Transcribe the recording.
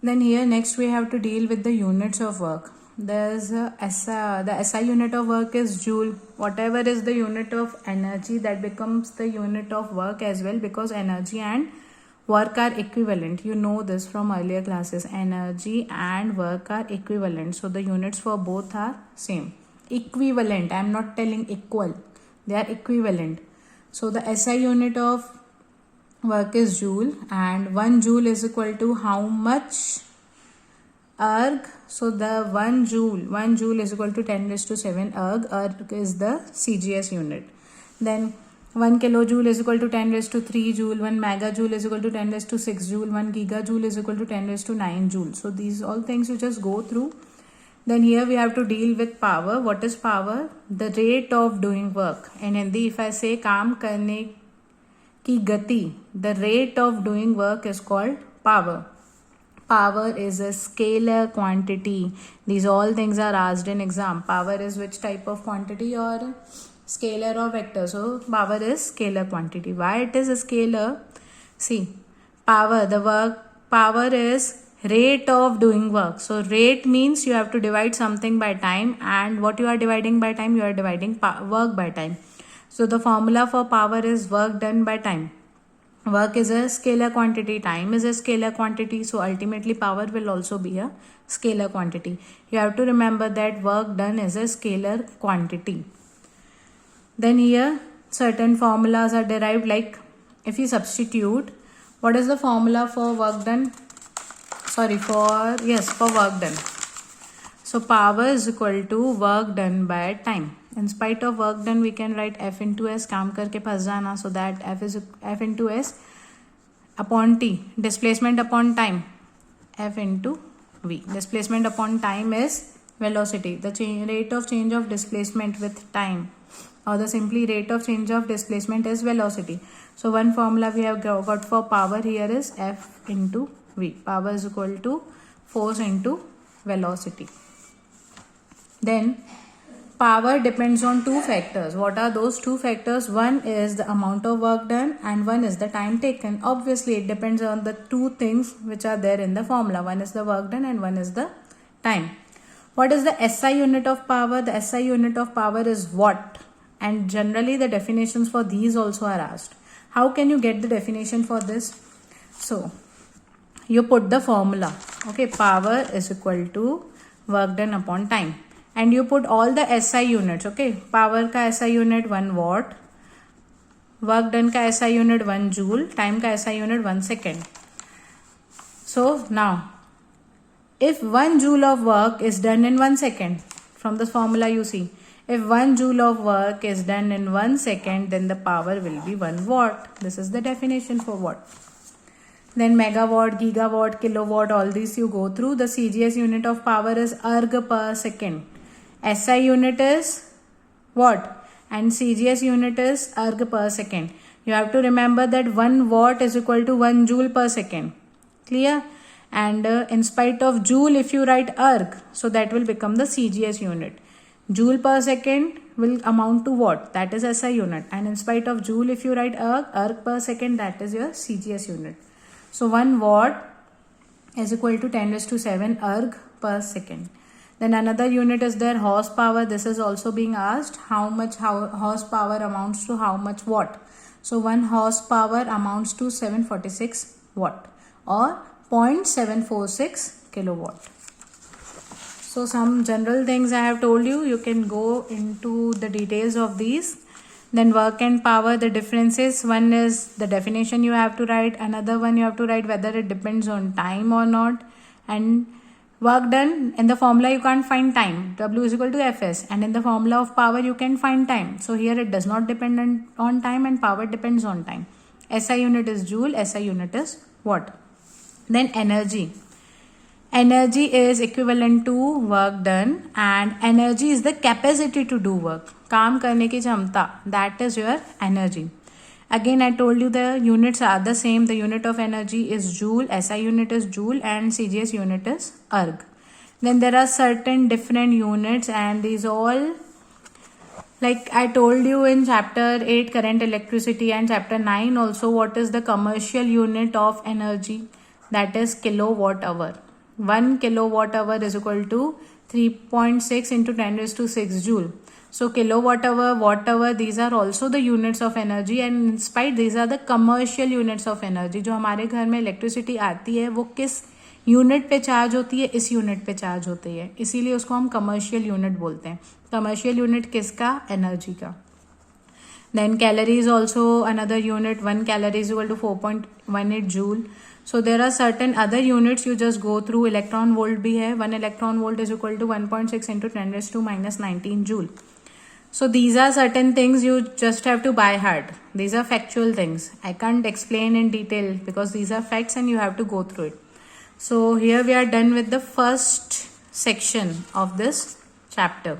Then here next we have to deal with the units of work. There's the SI unit of work is joule. Whatever is the unit of energy, that becomes the unit of work as well, because energy and work are equivalent. You know this from earlier classes. Energy and work are equivalent. So the units for both are same. Equivalent. I am not telling equal. They are equivalent. So the SI unit of work is joule, and 1 joule is equal to how much erg. So the 1 joule is equal to 10 raised to 7 erg. Erg is the CGS unit. Then 1 kilojoule is equal to 10 raised to 3 joule. 1 megajoule is equal to 10 raised to 6 joule. 1 gigajoule is equal to 10 raised to 9 joule. So these all things you just go through. Then here we have to deal with power. What is power? The rate of doing work. In Hindi, if I say काम करने की गति, the rate of doing work is called power. Power is a scalar quantity. These all things are asked in exam. Power is which type of quantity, or scalar or vector? So power is scalar quantity. Why it is a scalar? See, power is rate of doing work. So rate means you have to divide something by time, and what you are dividing by time? You are dividing work by time. So the formula for power is work done by time. Work is a scalar quantity, time is a scalar quantity, so ultimately power will also be a scalar quantity. You have to remember that work done is a scalar quantity. Then here certain formulas are derived, like if you substitute, what is the formula for work done? For work done. So power is equal to work done by time. In spite of work done, we can write F into S, काम करके फंस जाना, so that F into S upon T, displacement upon time, F into V. Displacement upon time is velocity, the rate of change of displacement with time, or the simply rate of change of displacement is velocity. So one formula we have got for power here is F into V. Power is equal to force into velocity. Then power depends on two factors. What are those two factors? One is the amount of work done and one is the time taken. Obviously, it depends on the two things which are there in the formula. One is the work done and one is the time. What is the SI unit of power? The SI unit of power is watt. And generally the definitions for these also are asked. How can you get the definition for this? So, you put the formula. Okay, power is equal to work done upon time. And you put all the SI units. Okay, power का SI unit 1 watt, work done का SI unit 1 joule, time का SI unit 1 second. So now, if 1 joule of work is done in 1 second, from the formula you see, if 1 joule of work is done in 1 second, then the power will be 1 watt. This is the definition for watt. Then megawatt, gigawatt, kilowatt, all these you go through. The CGS unit of power is erg per second. SI unit is watt and CGS unit is erg per second. You have to remember that 1 watt is equal to 1 joule per second. Clear? And in spite of joule, if you write erg, so that will become the CGS unit. Joule per second will amount to watt, that is SI unit. And in spite of joule, if you write erg per second, that is your CGS unit. So 1 watt is equal to 10 raised to 7 erg per second. Then another unit is there, horsepower. This is also being asked. How much horsepower amounts to how much watt? So 1 horsepower amounts to 746 watt or 0.746 kilowatt. So some general things I have told you. You can go into the details of these. Then work and power, the differences. One is the definition you have to write. Another one you have to write whether it depends on time or not. And work done, in the formula you can't find time. W is equal to Fs. And in the formula of power you can find time. So here it does not depend on time and power depends on time. SI unit is joule, SI unit is watt. Then energy. Energy is equivalent to work done and energy is the capacity to do work. काम करने की क्षमता, that is your energy. Again, I told you the units are the same. The unit of energy is joule, SI unit is joule and CGS unit is erg. Then there are certain different units and these all, like I told you in chapter 8 current electricity and chapter 9 also, what is the commercial unit of energy? That is kilowatt hour. 1 kilowatt hour is equal to 3.6 into 10 raised to 6 joule. So kilowatt hour, watt hour, these are also the units of energy, and in spite these are the commercial units of energy. जो हमारे घर में electricity आती है वो किस unit पे charge होती है, इस यूनिट पे चार्ज होती है, इसीलिए उसको हम कमर्शियल यूनिट बोलते हैं. कमर्शियल यूनिट किसका? एनर्जी का. Then calorie is also another unit. 1 calorie is equal to 4.18 joule. So there are certain other units you just go through. Electron volt भी है. 1 electron volt is equal to 1.6 into 10 raised to minus 19 joule. So these are certain things you just have to by heart. These are factual things. I can't explain in detail because these are facts and you have to go through it. So here we are done with the first section of this chapter.